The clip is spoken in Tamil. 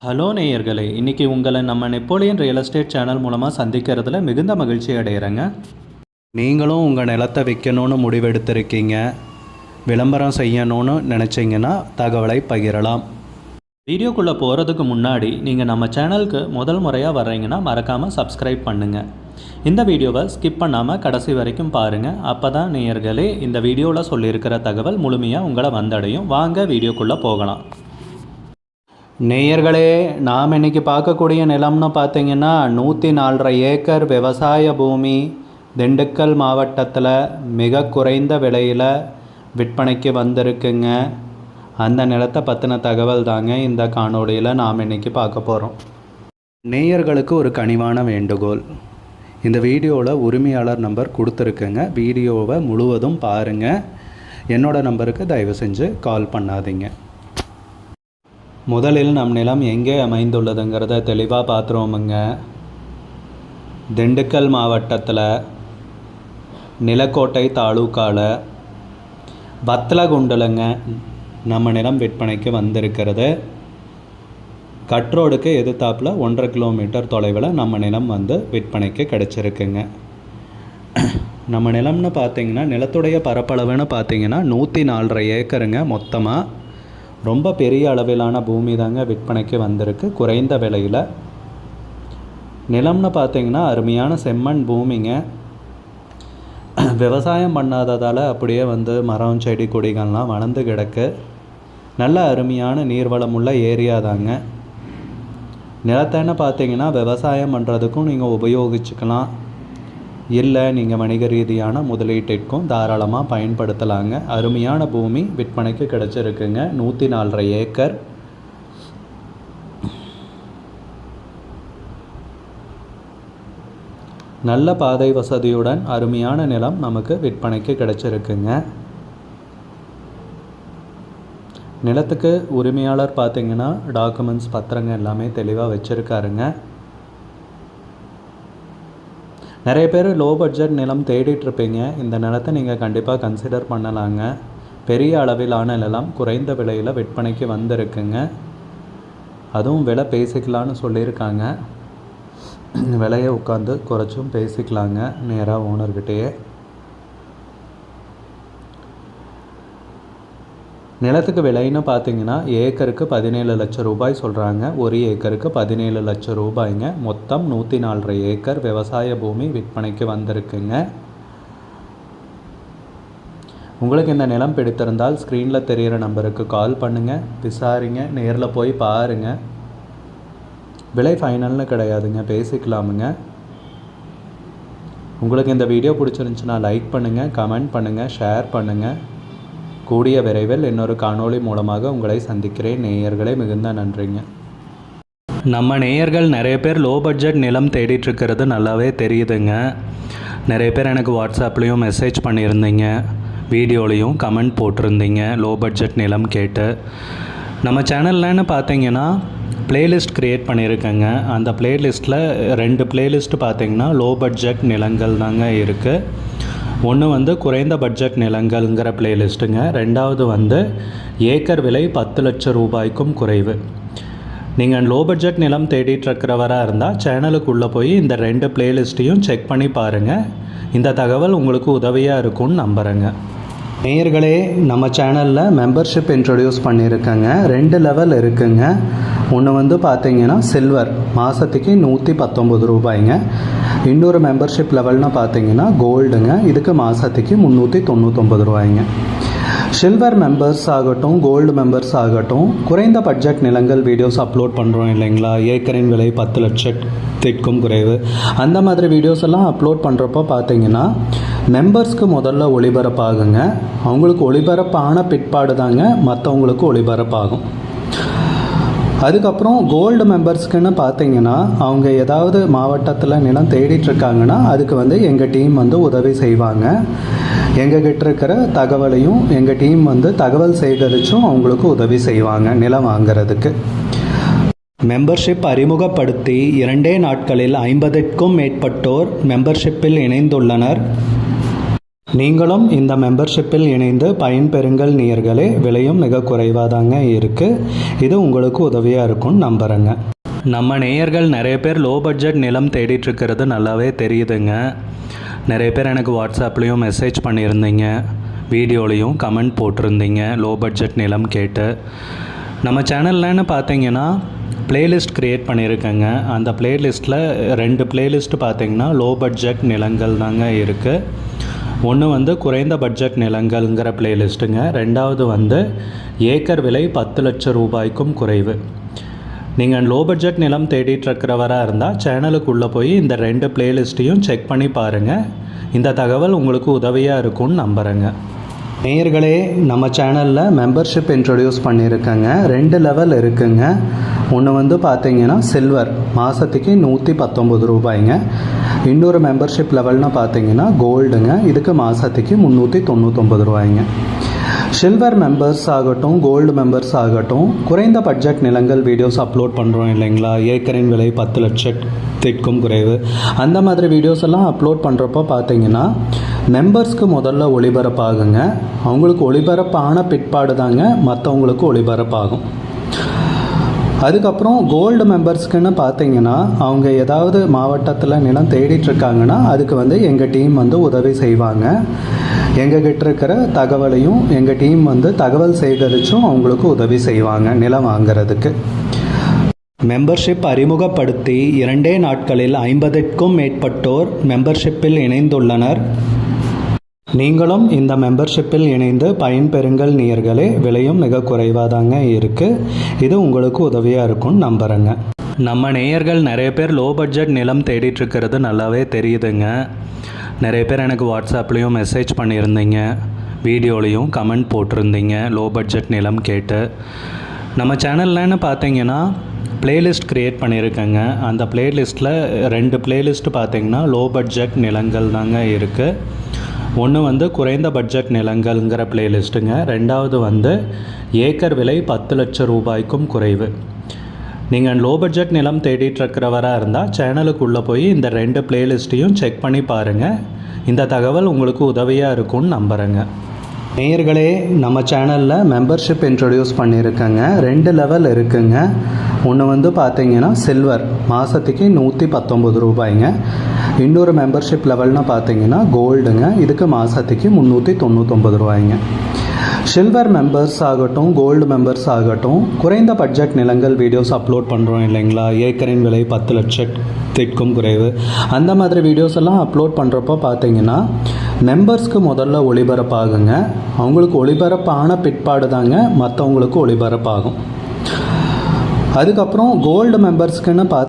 ஹலோ நேயர்களே, இன்றைக்கி உங்களை நம்ம நெப்போலியன் ரியல் எஸ்டேட் சேனல் மூலமாக சந்திக்கிறதுல மிகுந்த மகிழ்ச்சி அடைகிறேங்க. நீங்களும் உங்கள் நிலத்தை விற்கணும்னு முடிவெடுத்திருக்கீங்க, விளம்பரம் செய்யணும்னு நினச்சிங்கன்னா தகவலை பகிரலாம். வீடியோக்குள்ளே போகிறதுக்கு முன்னாடி நீங்கள் நம்ம சேனலுக்கு முதல் முறையாக வர்றீங்கன்னா மறக்காமல் சப்ஸ்கிரைப் பண்ணுங்கள். இந்த வீடியோவை ஸ்கிப் பண்ணாமல் கடைசி வரைக்கும் பாருங்கள். அப்போ தான் நேயர்களே இந்த வீடியோவில் சொல்லியிருக்கிற தகவல் முழுமையாக உங்களை வந்தடையும். வாங்க வீடியோக்குள்ளே போகலாம். நேயர்களே, நாம் இன்றைக்கி பார்க்கக்கூடிய நிலம்னு பார்த்திங்கன்னா 104.5 ஏக்கர் விவசாய பூமி திண்டுக்கல் மாவட்டத்தில் மிக குறைந்த விலையில் விற்பனைக்கு வந்திருக்குங்க. அந்த நிலத்தை பற்றின தகவல் தாங்க இந்த காணொளியில் நாம் இன்றைக்கி பார்க்க போகிறோம். நேயர்களுக்கு ஒரு கனிவான வேண்டுகோள், இந்த வீடியோவில் உரிமையாளர் நம்பர் கொடுத்துருக்குங்க. வீடியோவை முழுவதும் பாருங்கள். என்னோடய நம்பருக்கு தயவு செஞ்சு கால் பண்ணாதீங்க. முதலில் நம் நிலம் எங்கே அமைந்துள்ளதுங்கிறத தெளிவாக பார்த்துருவோமுங்க. திண்டுக்கல் மாவட்டத்தில் நிலக்கோட்டை தாலுக்காவில் வத்தலகுண்டலங்க நம்ம நிலம் விற்பனைக்கு வந்திருக்கிறது. கட்ரோடுக்கு எதிர்த்தாப்பில் 1.5 கிலோமீட்டர் தொலைவில் நம்ம நிலம் வந்து விற்பனைக்கு கிடச்சிருக்குங்க. நம்ம நிலம்னு பார்த்திங்கன்னா நிலத்துடைய பரப்பளவுன்னு பார்த்திங்கன்னா 104.5 ஏக்கருங்க. மொத்தமாக ரொம்ப பெரிய அளவிலான பூமி தாங்க விற்பனைக்கு வந்திருக்கு குறைந்த விலையில். நிலம்னு பார்த்திங்கன்னா அருமையான செம்மண் பூமிங்க. விவசாயம் பண்ணாததால் அப்படியே வந்து மரம் செடி கொடிகள்லாம் வளர்ந்து கிடக்கு. நல்ல அருமையான நீர்வளமுள்ள ஏரியா தாங்க. நிலத்தைன்னு பார்த்திங்கன்னா விவசாயம் பண்ணுறதுக்கும் நீங்கள் உபயோகிச்சுக்கலாம், இல்லை நீங்கள் வணிக ரீதியான முதலீட்டிற்கும் தாராளமாக பயன்படுத்தலாங்க. அருமையான பூமி விற்பனைக்கு கிடச்சிருக்குங்க. 104.5 ஏக்கர். நல்ல பாதை வசதியுடன் அருமையான நிலம் நமக்கு விற்பனைக்கு கிடச்சிருக்குங்க. நிலத்துக்கு உரிமையாளர் பார்த்திங்கன்னா டாக்குமெண்ட்ஸ் பத்திரங்க எல்லாமே தெளிவாக வச்சுருக்காருங்க. நிறைய பேர் லோ பட்ஜெட் நிலம் தேடிட்டுருப்பீங்க. இந்த நிலத்தை நீங்கள் கண்டிப்பாக கன்சிடர் பண்ணலாங்க. பெரிய அளவிலான நிலம் குறைந்த விலையில் விற்பனைக்கு வந்திருக்குங்க. அதுவும் விலை பேசிக்கலான்னு சொல்லியிருக்காங்க. விலையை உட்காந்து குறைச்சும் பேசிக்கலாங்க நேராக ஓனர்கிட்டயே. நிலத்துக்கு விலைன்னு பார்த்தீங்கன்னா ஏக்கருக்கு 17 லட்சம் ரூபாய் சொல்கிறாங்க. ஒரு ஏக்கருக்கு 17 லட்சம் ரூபாய்ங்க. மொத்தம் 104.5 ஏக்கர் விவசாய பூமி விற்பனைக்கு வந்திருக்குங்க. உங்களுக்கு இந்த நிலம் பிடித்திருந்தால் ஸ்க்ரீனில் தெரிகிற நம்பருக்கு கால் பண்ணுங்கள், விசாரிங்க, நேரில் போய் பாருங்கள். விலை ஃபைனல்னு கிடையாதுங்க, பேசிக்கலாமுங்க. உங்களுக்கு இந்த வீடியோ பிடிச்சிருந்துச்சுன்னா லைக் பண்ணுங்கள், கமெண்ட் பண்ணுங்கள், ஷேர் பண்ணுங்கள். கூடிய விரைவில் இன்னொரு காணொளி மூலமாக உங்களை சந்திக்கிறேன். நேயர்களே, மிகுந்த நன்றிங்க. நம்ம நேயர்கள் நிறைய பேர் லோ பட்ஜெட் நிலம் தேடிட்டுருக்கிறது நல்லாவே தெரியுதுங்க. நிறைய பேர் எனக்கு வாட்ஸ்அப்லேயும் மெசேஜ் பண்ணியிருந்தீங்க, வீடியோலையும் கமெண்ட் போட்டிருந்தீங்க லோ பட்ஜெட் நிலம் கேட்டு. நம்ம சேனல்லன்னு பார்த்தீங்கன்னா ப்ளேலிஸ்ட் க்ரியேட் பண்ணியிருக்கேங்க. அந்த ப்ளேலிஸ்ட்டில் 2 ப்ளேலிஸ்ட்டு பார்த்திங்கன்னா லோ பட்ஜெட் நிலங்கள் தாங்க இருக்குது. ஒன்று வந்து குறைந்த பட்ஜெட் நிலங்கள்ங்கிற பிளேலிஸ்ட்டுங்க. ரெண்டாவது வந்து ஏக்கர் விலை 10 லட்சம் ரூபாய்க்கும் குறைவு. நீங்கள் லோ பட்ஜெட் நிலம் தேடிட்டுருக்கிறவராக இருந்தால் சேனலுக்குள்ளே போய் இந்த 2 பிளேலிஸ்ட்டையும் செக் பண்ணி பாருங்கள். இந்த தகவல் உங்களுக்கு உதவியாக இருக்கும்னு நம்புகிறேங்க. நேயர்களே, நம்ம சேனலில் மெம்பர்ஷிப் இன்ட்ரடியூஸ் பண்ணியிருக்கேங்க. 2 லெவல் இருக்குங்க. ஒன்று வந்து பார்த்திங்கன்னா சில்வர், மாதத்துக்கு 119 ரூபாய்ங்க. இன்னொரு மெம்பர்ஷிப் லெவல்னு பார்த்திங்கன்னா கோல்டுங்க. இதுக்கு மாதத்துக்கு 399 ரூபாய்ங்க. சில்வர் மெம்பர்ஸ் ஆகட்டும், கோல்டு மெம்பர்ஸ் ஆகட்டும், குறைந்த பட்ஜெட் நிலங்கள் வீடியோஸ் அப்லோட் பண்ணுறோம் இல்லைங்களா, ஏக்கரின் விலை 10 லட்சத்திற்கும் குறைவு, அந்த மாதிரி வீடியோஸ் எல்லாம் அப்லோட் பண்ணுறப்போ பார்த்திங்கன்னா மெம்பர்ஸ்க்கு முதல்ல ஒளிபரப்பாகுங்க. அவங்களுக்கு ஒளிபரப்பான பிற்பாடு தாங்க மற்றவங்களுக்கு ஒளிபரப்பாகும். அதுக்கப்புறம் கோல்டு மெம்பர்ஸ்க்குன்னு பார்த்தீங்கன்னா அவங்க ஏதாவது மாவட்டத்தில் நிலம் தேடிட்டுருக்காங்கன்னா அதுக்கு வந்து எங்கள் டீம் வந்து உதவி செய்வாங்க. எங்ககிட்ட இருக்கிற தகவலையும் எங்கள் டீம் வந்து தகவல் சேகரித்தும் அவங்களுக்கு உதவி செய்வாங்க நிலம் வாங்கிறதுக்கு. மெம்பர்ஷிப் அறிமுகப்படுத்தி 2 நாட்களில் 50க்கும் மேற்பட்டோர் மெம்பர்ஷிப்பில் இணைந்துள்ளனர். நீங்களும் இந்த மெம்பர்ஷிப்பில் இணைந்து பயன்பெறுங்கள் நேயர்களே. விலையும் மிக குறைவாக தாங்க இருக்குது. இது உங்களுக்கு உதவியாக இருக்கும்னு நம்புகிறேங்க. நம்ம நேயர்கள் நிறைய பேர் லோ பட்ஜெட் நிலம் தேடிட்டுருக்கிறது நல்லாவே தெரியுதுங்க. நிறைய பேர் எனக்கு வாட்ஸ்அப்லேயும் மெசேஜ் பண்ணியிருந்தீங்க, வீடியோலையும் கமெண்ட் போட்டிருந்தீங்க லோ பட்ஜெட் நிலம் கேட்டு. நம்ம சேனல்லன்னு பார்த்தீங்கன்னா பிளேலிஸ்ட் க்ரியேட் பண்ணியிருக்கேங்க. அந்த பிளேலிஸ்ட்டில் 2 பிளேலிஸ்ட்டு பார்த்தீங்கன்னா லோ பட்ஜெட் நிலங்கள் தாங்க இருக்குது. ஒன்று வந்து குறைந்த பட்ஜெட் நிலங்கள்ங்கிற பிளேலிஸ்ட்டுங்க. ரெண்டாவது வந்து ஏக்கர் விலை 10 லட்சம் ரூபாய்க்கும் குறைவு. நீங்கள் லோ பட்ஜெட் நிலம் தேடிட்டுருக்கிறவராக இருந்தால் சேனலுக்குள்ளே போய் இந்த 2 பிளேலிஸ்ட்டையும் செக் பண்ணி பாருங்கள். இந்த தகவல் உங்களுக்கு உதவியாக இருக்கும்னு நம்புகிறேங்க. நேயர்களே, நம்ம சேனலில் மெம்பர்ஷிப் இன்ட்ரடியூஸ் பண்ணியிருக்கேங்க. 2 லெவல் இருக்குங்க. ஒன்று வந்து பார்த்தீங்கன்னா சில்வர், மாதத்துக்கு 119 ரூபாய்ங்க. இன்னொரு மெம்பர்ஷிப் லெவல்னு பார்த்தீங்கன்னா கோல்டுங்க, இதுக்கு மாதத்துக்கு 399 ரூபாய்ங்க. சில்வர் மெம்பர்ஸ் ஆகட்டும், கோல்டு மெம்பர்ஸ் ஆகட்டும், குறைந்த பட்ஜெட் நிலங்கள் வீடியோஸ் அப்லோட் பண்ணுறோம் இல்லைங்களா, ஏக்கரின் விலை 10 லட்சத்திற்கும் குறைவு, அந்த மாதிரி வீடியோஸ் எல்லாம் அப்லோட் பண்ணுறப்போ பார்த்தீங்கன்னா மெம்பர்ஸ்க்கு முதல்ல ஒளிபரப்பாகுங்க. அவங்களுக்கு ஒளிபரப்பான பிற்பாடு தாங்க மற்றவங்களுக்கு ஒளிபரப்பாகும். அதுக்கப்புறம் கோல்டு மெம்பர்ஸ்க்குன்னு பார்த்தீங்கன்னா அவங்க ஏதாவது மாவட்டத்தில் நிலம் தேடிட்டுருக்காங்கன்னா அதுக்கு வந்து எங்கள் டீம் வந்து உதவி செய்வாங்க. எங்ககிட்ட இருக்கிற தகவலையும் எங்கள் டீம் வந்து தகவல் சேகரித்தும் அவங்களுக்கு உதவி செய்வாங்க நிலம் வாங்கிறதுக்கு. மெம்பர்ஷிப் அறிமுகப்படுத்தி 2 நாட்களில் 50க்கும் மேற்பட்டோர் மெம்பர்ஷிப்பில் இணைந்துள்ளனர். நீங்களும் இந்த மெம்பர்ஷிப்பில் இணைந்து பயன்பெறுங்கள் நேயர்களே. விலையும் மிக குறைவாக தாங்க இருக்குது. இது உங்களுக்கு உதவியாக இருக்கும்னு நம்புகிறேங்க. நம்ம நேயர்கள் நிறைய பேர் லோ பட்ஜெட் நிலம் தேடிட்டுருக்கிறது நல்லாவே தெரியுதுங்க. நிறைய பேர் எனக்கு வாட்ஸ்அப்லேயும் மெசேஜ் பண்ணியிருந்தீங்க, வீடியோலையும் கமெண்ட் போட்டிருந்தீங்க லோ பட்ஜெட் நிலம் கேட்டு. நம்ம சேனல்லன்னு பார்த்தீங்கன்னா பிளேலிஸ்ட் க்ரியேட் பண்ணியிருக்கேங்க. அந்த பிளேலிஸ்ட்டில் 2 பிளேலிஸ்ட்டு பார்த்தீங்கன்னா லோ பட்ஜெட் நிலங்கள் தாங்க இருக்குது. ஒன்று வந்து குறைந்த பட்ஜெட் நிலங்கள்ங்கிற பிளேலிஸ்ட்டுங்க. ரெண்டாவது வந்து ஏக்கர் விலை 10 லட்சம் ரூபாய்க்கும் குறைவு. நீங்கள் லோ பட்ஜெட் நிலம் தேடிட்டுருக்கிறவராக இருந்தால் சேனலுக்குள்ளே போய் இந்த 2 பிளேலிஸ்ட்டையும் செக் பண்ணி பாருங்கள். இந்த தகவல் உங்களுக்கு உதவியாக இருக்கும்னு நம்புகிறேங்க. நேயர்களே, நம்ம சேனலில் மெம்பர்ஷிப் இன்ட்ரடியூஸ் பண்ணியிருக்கேங்க. 2 லெவல் இருக்குங்க. ஒன்று வந்து பார்த்தீங்கன்னா சில்வர், மாதத்துக்கு 119 ரூபாய்ங்க. இன்னொரு மெம்பர்ஷிப் லெவல்னு பார்த்தீங்கன்னா கோல்டுங்க, இதுக்கு மாதத்துக்கு 399 ரூபாய்ங்க. சில்வர் மெம்பர்ஸ் ஆகட்டும், கோல்டு மெம்பர்ஸ் ஆகட்டும், குறைந்த பட்ஜெட் நிலங்கள் வீடியோஸ் அப்லோட் பண்ணுறோம் இல்லைங்களா, ஏக்கரின் விலை 10 லட்சத்திற்கும் குறைவு, அந்த மாதிரி வீடியோஸ் எல்லாம் அப்லோட் பண்ணுறப்போ பார்த்தீங்கன்னா மெம்பர்ஸ்க்கு முதல்ல ஒளிபரப்பாகுங்க. அவங்களுக்கு ஒளிபரப்பான பிற்பாடு தாங்க மற்றவங்களுக்கு ஒளிபரப்பாகும். அதுக்கப்புறம் கோல்டு மெம்பர்ஸ்க்குன்னு